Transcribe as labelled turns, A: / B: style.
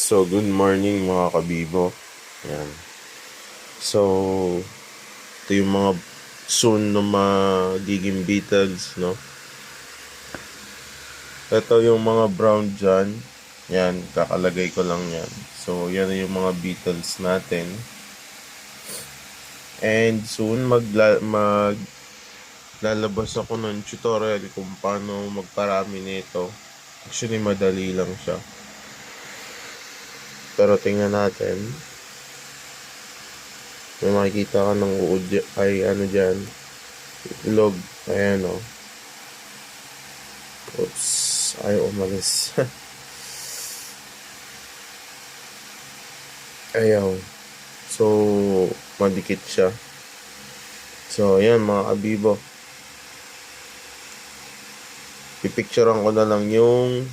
A: So, good morning mga kabibo. Yan. So, ito yung mga soon na magiging Beatles, no? Ito yung mga brown dyan. Yan, kakalagay ko lang yan. So, yan yung mga Beatles natin. And soon, maglalabas ako ng tutorial kung paano magparami nito. Actually, madali lang siya. Pero tingnan natin. May makikita ka ng uod ay ano dyan. Itlog. Ayan o. Oops. Ayaw umalis. Ayaw. So, madikit siya. So, ayan mga kabibo. Pipicturean ko na lang yung